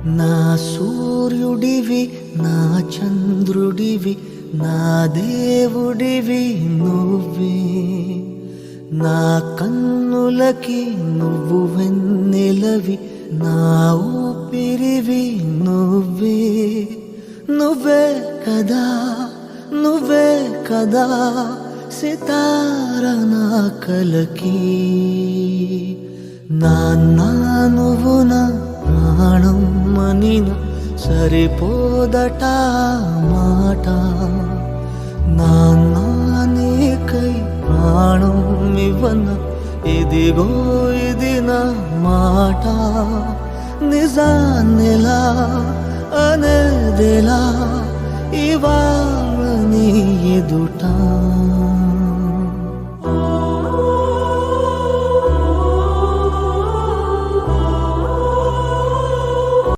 నా సూర్యుడివి నా చంద్రుడివి నా దేవుడివి నువ్వే, నా కన్నులకి నువ్వు వెన్నెలవి, నా ఊపిరివి నువ్వే. నువ్వే కదా నువ్వే కదా సితార నా కలకి. నాన్న నువ్వు నా ప్రాణం మనిన సరిపోదట మాట. నాన్న నీకై ప్రాణం ఇవ్వన ఇదిగో ఇది నా మాట. నిజాన్నెలా అనేదెలా ఇవాళ నీ ఎదుట.